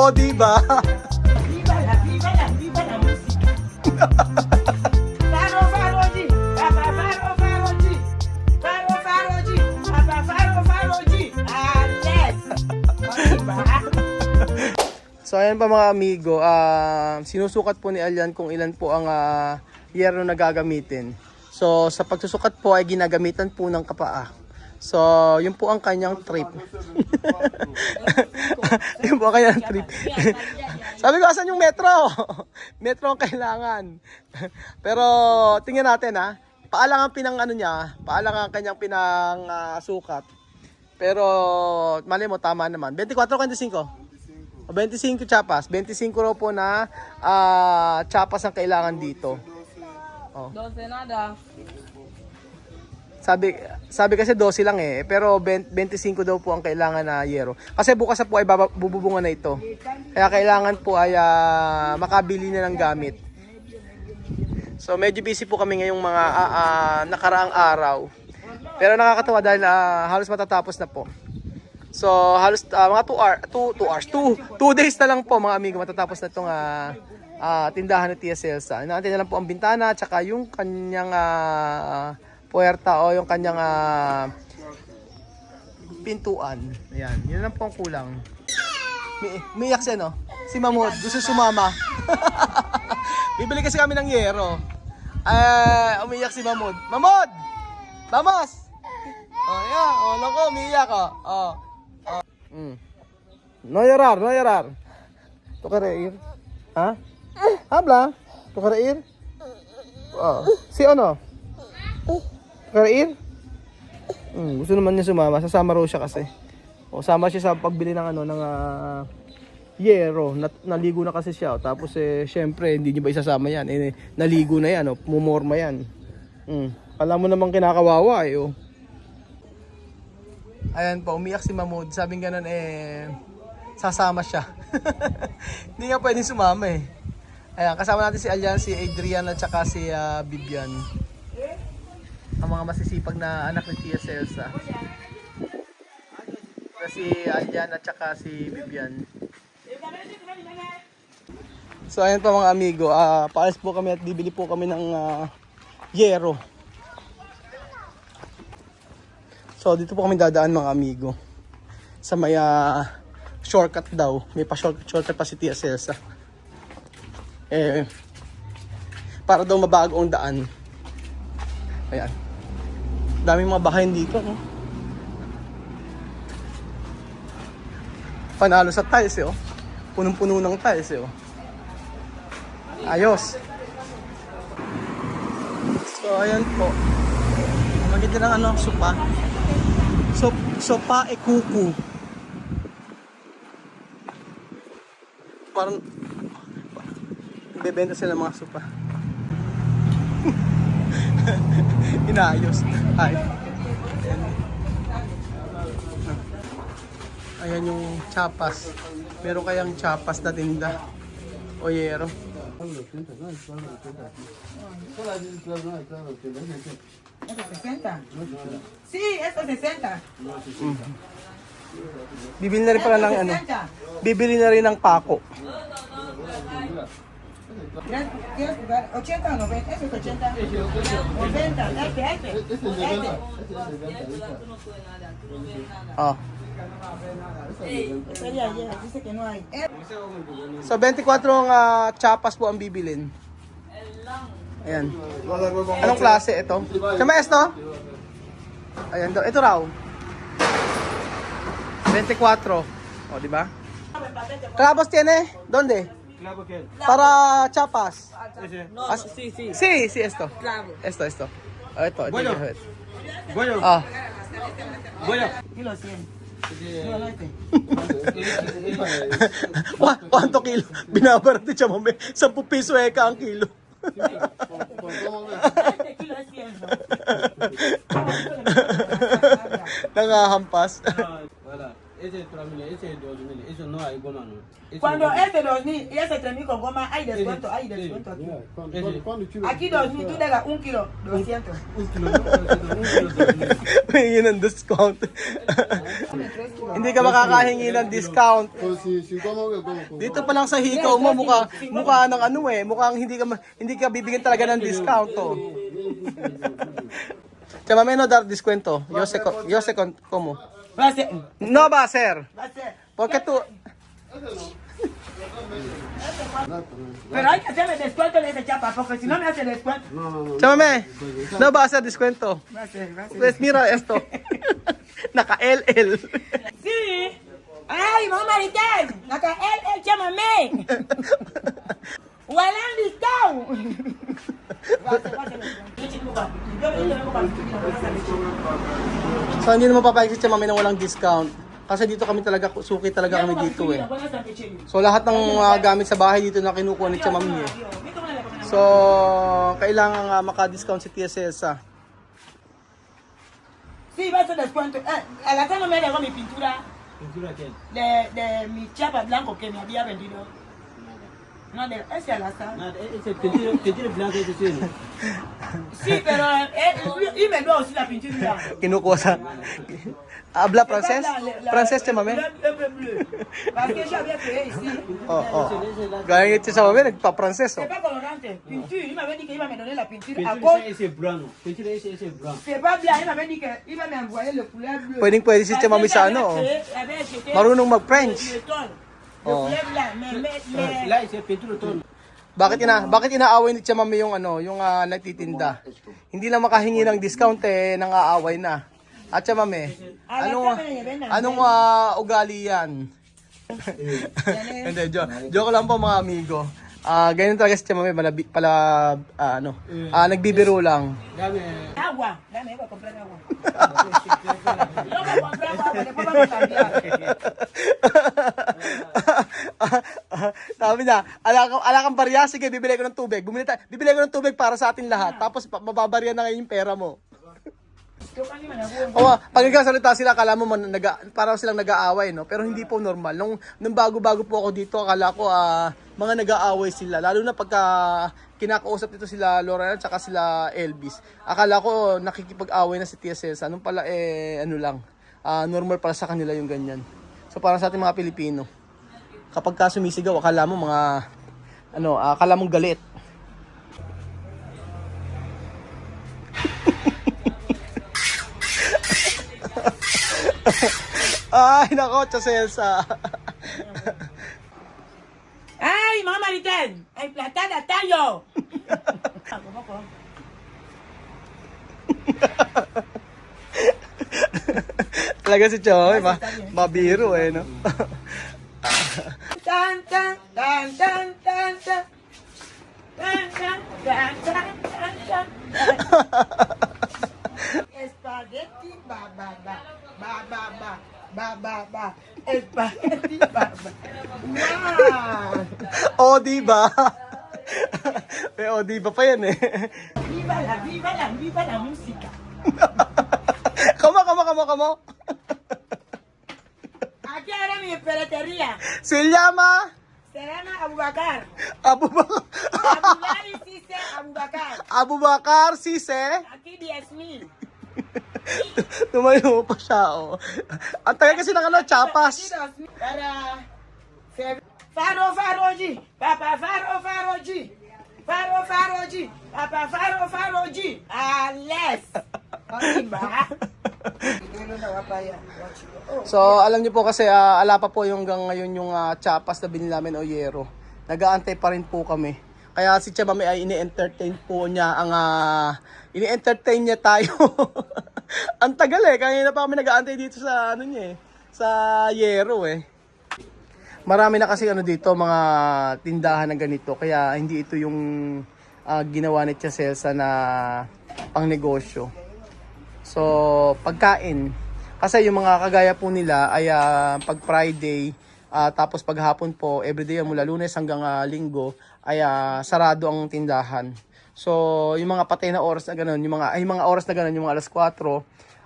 O, diba? Viva la música. Faro, faro, G. Papa, faro, faro, G. Faro, faro, G. Papa, faro, faro, G. Ah, yes. Diba? So ayan pa mga amigo, sinusukat po ni Alyan kung ilan po ang yero na gagamitin. So sa pagsusukat po ay ginagamitan po ng kapaa. So yun po ang kanyang trip. Yun po ang kanyang trip. Sabi ko, asan yung metro? Metro ang kailangan. Pero tingnan natin ha. Paalang ang paalang ang kanyang pinang sukat. Pero mali mo, tama naman. 24 o 25? 25 chapas. 25 raw po na chapas ang kailangan dito. Oh. 12 nada. Sabi kasi 12 lang eh. Pero 25 daw po ang kailangan na yero. Kasi bukas na po ay bububungan na ito. Kaya kailangan po ay makabili na ng gamit. So medyo busy po kami ngayong mga nakaraang araw. Pero nakakatawa dahil halos matatapos na po. So halos mga 2 days na lang po mga amigo matatapos na itong tindahan ni Tia Celsa. Inaantay na lang po ang bintana at saka yung kanyang puwerta o yung kanyang pintuan. Ayan, yun lang po ang kulang. Umiyak siya no? Si Mamod, gusto sumama. Bibili kasi kami ng yero. Umiyak si Mamod. Mamod! Vamos! Oh, yeah. Oh, loko, umiyak oh. No llorar. ¿Tú quieres ir? ¿Ah? Habla. ¿Tú quieres ir? Oh. ¿Sí o no? ¿Tú quieres ir? Gusto naman niya sumama. Sasama raw siya kasi. O, sama siya sa pagbili ng ng yero. Naligo na kasi siya. Tapos syempre, hindi niyo ba isasama yan? Naligo na yan. Mumorma yan. Alam mo namang kinakawawa oh. Ayan po, umiyak si Mamud. Sabing ganun sasama siya. Hindi nga pwedeng sumama eh. Ayan, kasama natin si Alyan, si Adrian at saka si Bibian. Ang mga masisipag na anak ni Tia Celsa. Si Alyan at saka si Bibian. So ayan po mga amigo, paalis po kami at bibili po kami ng yero. So dito po kami dadaan mga amigo. Sa may shortcut daw. May shortcut pa si Tia Celsa. Para daw mabago ang daan. Ayan. Daming mga bahay dito, no? Panalo sa tiles, oh. Punong-puno ng tiles, oh. Ayos. So ayan po. Maganda ng sopa. Sopa e kuku. Parang bebenta sila mga sopa. Inaayos. Ay. Ayan yung chapas. Meron kayang chapas na tinda. O yero. ¿Esto es 60? Sí, esto es 60. Bibili na rin pala ng Bibili na rin ng pako. ¿Quieres jugar? ¿80 o 90? ¿Eso es 80? 90, este. Oh. Dice que no hay. So 24 ang chapas po ang bibilin. Ayan. Anong klase ito? Sa mais to? Ayan, ito raw. 24. O, di ba? Clavos tiene? ¿Dónde? Para chapas. No, sí. Sí, esto. Clavo. Esto. Ito. Bueno. Ah. Kilo 100. ¿Cuánto kilo? Binabarate siya mami. 10 piso eka ang kilo. Kilo 100. Nangahampas. Voilà. ese 3.000, ese 2.000, eso no hay goma, no. Cuando este 2000 y ese 3000 con goma, hay descuento aquí. Aquí 2000, tú dejas 1 kilo, 200. Un kilo, no, un kilo, 2.000. Yun ang discount. Hindi ka makakahingi ng discount. Dito pa lang sa hikaw mo, mukha ng ano eh, mukhang hindi ka bibigyan talaga ng discount to. Chama menos dar descuento. Yo sé cómo. Va a ser. No va a ser. Va a ser. Porque tú Pero hay que hacerle descuento de ese chapa, porque si no me hace descuento. Chámame, no va a ser descuento. Va a ser, va a ser. Pues mira esto. Naka LL. Sí. Ay, mamá Maritel. Naka el chámame. Walang discount. Va a ser, va a ser. Yo vengo para So hindi naman papayag si Chamami na walang discount. Kasi dito kami talaga, suki talaga kami dito eh. So lahat ng gamit sa bahay dito na kinukuha ni Chamami eh. So kailangan maka-discount si Tia Celsa. Sí, va a ser descuento. A la casa no me dejó mi pintura ¿Pintura qué? de mi chapa blanco que me había vendido. No, ese al azar. Nada, ese pintura blanco, ese sí, ¿no? Sí, pero y me dio aussi la pintura. Kinukuha sa... Habla francés? Francés, Chamami? Parce que j'avais créé ici. Oo. Gaya nga si Chamami, nagpa-francés oh. C'est pas colorante. Pinture, il m'avait dit qu'il va me donner la pinture à Pintura cause. ese blanco. Pintura ese blanco. C'est pas bien, il m'avait dit qu'il va m'envoyer le couleur bleu. Pwede si Chamami sa ano oh. Marunong mag-French. Le couleur blanc, mais Là, ese pintura todo. Bakit inaaway ni Chamami yung ano, yung nagtitinda? Hindi lang makahingi ng discount eh, nang aaway na. At Chamami, anong ugali yan? Hindi, joke lang po mga amigo. Ganyan talaga si Chamami, nagbibiro lang. Dame. agua. Dame, voy a comprar agua. Yo voy a comprar agua, después vamos a cambiar. Sabi niya, ala kang barya, sige, bibili ko ng tubig. Bibili ko ng tubig para sa atin lahat. Tapos mababarya na ngayon yung pera mo. O, pag nagkasalita sila, akala mo parang silang nag-aaway, no? Pero hindi po normal. Nung bago-bago po ako dito, akala ko mga nag-aaway sila. Lalo na pagka kinakausap dito sila Lorena at saka sila Elvis. Akala ko nakikipag-away na si Tia Celsa. Nung pala, ano lang, normal para sa kanila yung ganyan. So, parang sa ating mga Pilipino, kapag ka sumisigaw, akala mo akala mong galit. Ay, nako, Tia Celsa. ¡Ay, mamá Maritel! ¡Emplatada tallo! Talaga si Choy, mabiro no? Tan, tan, tan, tan, tan, tan. Tan, tan, tan, tan, tan, tan. Spaghetti, ba, ba, ba. Ba, ba, ba. Ba, ba, ba. Spaghetti, ba, ba. Wow! O, diba? May o, diba pa yan eh. Viva la música. Kamo. Aquí ahora mi ferretería. Se llama Abubakar. Abubakar. Abubakar. Abubakar Sise. Aquí 10,000. Tumayo pa siya, oh. Ang tagal kasi ng chapas. Para Faro-Faroji. Papa Faro-Faroji. Faro-Faroji. Papa Faro-Faroji. Ales. Diba? So, alam niyo po kasi ala pa po yung hanggang ngayon yung chapas na binili namin o yero. Nag-aantay pa rin po kami. Kaya si Chamami ay ini-entertain po niya ini-entertain niya tayo. Ang tagal eh. Kanina pa kami nag-aantay dito sa sa yero eh. Marami na kasi dito mga tindahan ng ganito. Kaya hindi ito yung ginawa ni Tia Celsa na pang negosyo. So, pagkain. Kasi yung mga kagaya po nila ay pag Friday, tapos pag hapon po, everyday mula Lunes hanggang Linggo, ay sarado ang tindahan. So, yung mga patay na oras na gano'n, yung mga oras na gano'n, yung mga alas 4,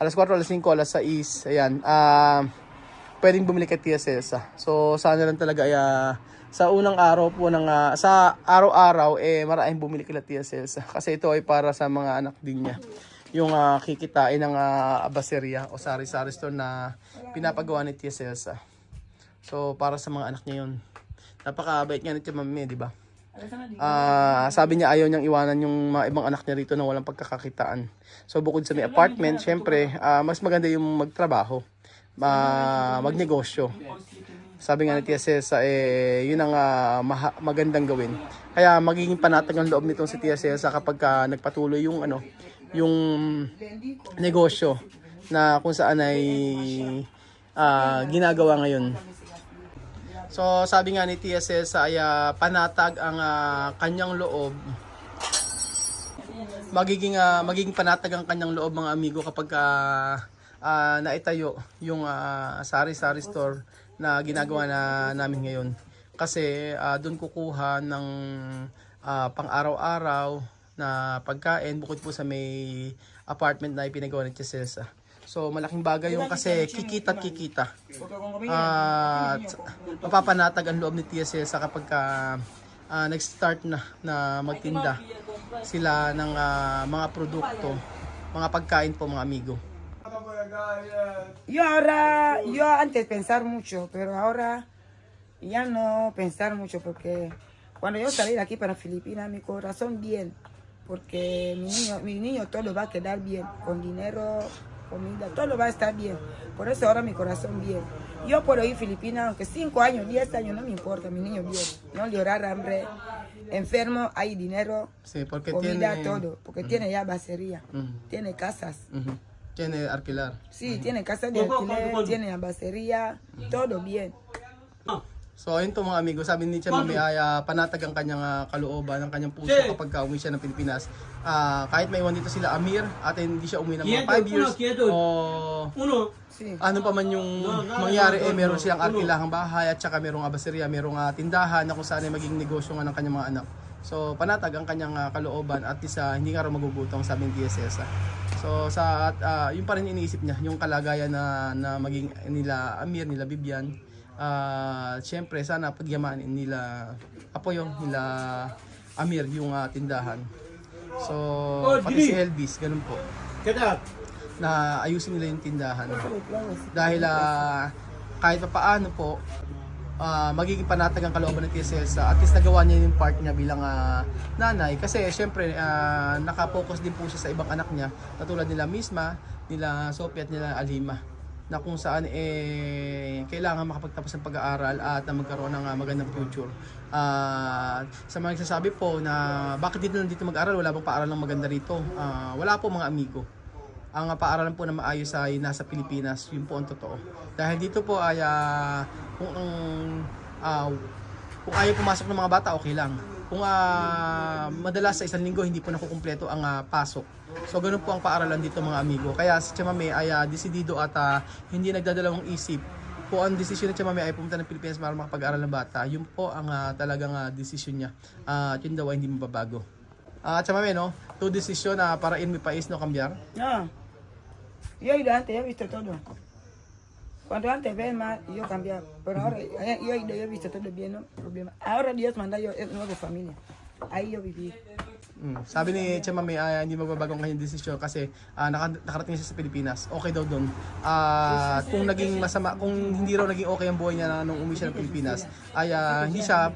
alas 5, alas 6, ayan. pwedeng bumili kay Tia Celsa. So sana lang talaga ay sa unang araw po ng sa araw-araw maraming bumili kay Tia Celsa kasi ito ay para sa mga anak din niya. Yung kikitain ng abaseria o sari-sari store na pinapagawa ni Tia Celsa. So para sa mga anak niya yun. Napakabait nga ni Tia Mami, di ba? Sabi niya ayaw niyang iwanan yung mga ibang anak niya rito na walang pagkakakitaan. So bukod sa may apartment, syempre mas maganda yung magtrabaho, magnegosyo. Sabi nga ni Tia Celsa, yun ang magandang gawin. Kaya magiging panatag ang loob nitong si Tia Celsa kapag nagpatuloy yung yung negosyo na kung saan ay ginagawa ngayon. So sabi nga ni Tia Celsa ay panatag ang kanyang loob. Magiging panatag ang kanyang loob mga amigo kapag naitayo yung sari-sari store na ginagawa namin ngayon. Kasi doon kukuha ng pang-araw-araw na pagkain bukod po sa may apartment na ipinagawa ni Tia Celsa. So malaking bagay yung kasi kikita. Mapapanatag ang loob ni Tia Celsa kapag nag-start na magtinda sila ng mga produkto, mga pagkain po mga amigo. Yo antes pensar mucho, pero ahora ya no pensar mucho porque cuando yo salí de aquí para Filipinas, mi corazón bien, porque mi niño todo va a quedar bien, con dinero, comida, todo va a estar bien. Por eso ahora mi corazón bien. Yo puedo ir a Filipinas, aunque 5 años, 10 años, no me importa, mi niño bien. No llorar hambre, enfermo, hay dinero, Sí, porque comida, tiene todo. Porque tiene ya basería, tiene casas. Tiene alquilar. Sí, tiene casa de alquiler, tiene basería, todo bien. So ayun to mga amigo, sabi ni Tia Mami ay panatag ang kanyang kalooban, ang kanyang puso kapag uwi siya ng Pilipinas. Kahit may iwan dito sila Amir at hindi siya umuwi ng mga 5 years o Sí. ano pa man yung mangyari, meron siyang arkilahang bahay at saka merong abaseria, merong tindahan na kung saan ay maging negosyo nga ng kanyang mga anak. So panatag ang kanyang kalooban at hindi nga raw magugutom, sabi ni Tia Celsa. So yun pa rin iniisip niya, yung kalagayan na maging nila Amir, nila Bibian. Siyempre sana pagyamanin nila Apoyo, nila Amir yung tindahan. So pati si Elvis, ganun po. Na ayusin nila yung tindahan. Dahil kahit pa paano po, magiging panatag ang kalooban ng Tia Celsa. At least nagawa niya yung part niya bilang nanay. Kasi syempre nakapokus din po siya sa ibang anak niya. Katulad nila Misma, nila Sophie at nila Alima. Na kung saan kailangan makapagtapos ng pag-aaral at magkaroon ng magandang future. Sa mga nagsasabi po na bakit dito mag-aaral, wala bang paaralan maganda rito? Wala po mga amigo. Ang paaralan po na maayos ay nasa Pilipinas, yun po ang totoo. Dahil dito po ay kung ayaw pumasok ng mga bata, okay lang. Kung madalas sa isang linggo hindi po nakukumpleto ang pasok. So ganun po ang paaralan dito mga amigo. Kaya si Tia Mami ay desidido at hindi nagdadalawang isip. Kung ang desisyon ni Tia Mami ay pumunta ng Pilipinas para makapag-aral ng bata, yun po ang talagang desisyon niya. At yun daw ay hindi mababago. Tia Mami, no? Tu desisyon para in mi país no cambiar? No. Yo antes he visto todo. Cuando antes ves más, yo cambiaba. Pero ahora yo he visto todo bien, no problema. Ahora Dios manda yo nueva familia. Ahí yo viví. Sabi ni Tia Mami hindi magbabago ang kanyang desisyon kasi nakarating siya sa Pilipinas. Okay daw doon. Kung naging masama, kung hindi raw naging okay ang buhay niya nung umuwi siya ng Pilipinas, ay hindi siya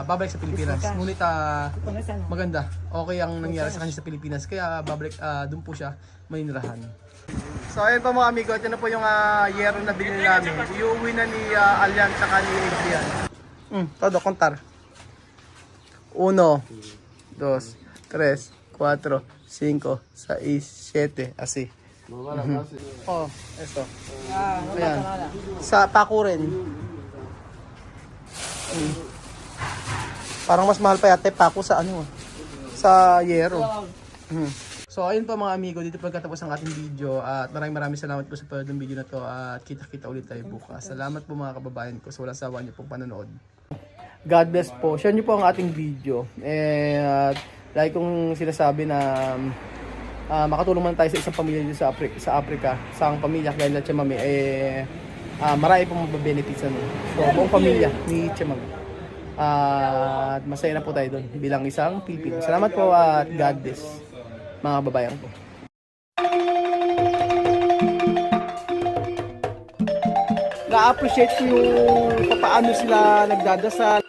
babalik sa Pilipinas. Ngunit maganda. Okay ang nangyari sa kanya sa Pilipinas. Kaya babalik doon po siya maninirahan. So ayun po mga amigo, ito na po yung yero na binili namin. Iuwi na ni Alian tsaka ni Adrian. Todo, contar. 1, 2, 3, 4, 5, 6, 7, así. Oh, esto. Ayan. Sa pako rin. Parang mas mahal pa yata pako sa sa yero. So ayun po mga amigo, dito pagkatapos ang ating video at maraming salamat po sa panood ng video na to at kita-kita ulit tayo bukas. Salamat po mga kababayan ko sa walang sawa niyo pong panonood. God bless po. Share niyo po ang ating video. At like kung sinasabi na makatulong man tayo sa isang pamilya dito sa Africa, sa ang pamilya kaya Tia Mami marami pong mababenefits ano. So, buong pamilya ni Chemag. At masaya na po tayo doon bilang isang Pilipino. Salamat po at God bless mga kababayan ko. Na-appreciate ko yung paano sila nagdadasal.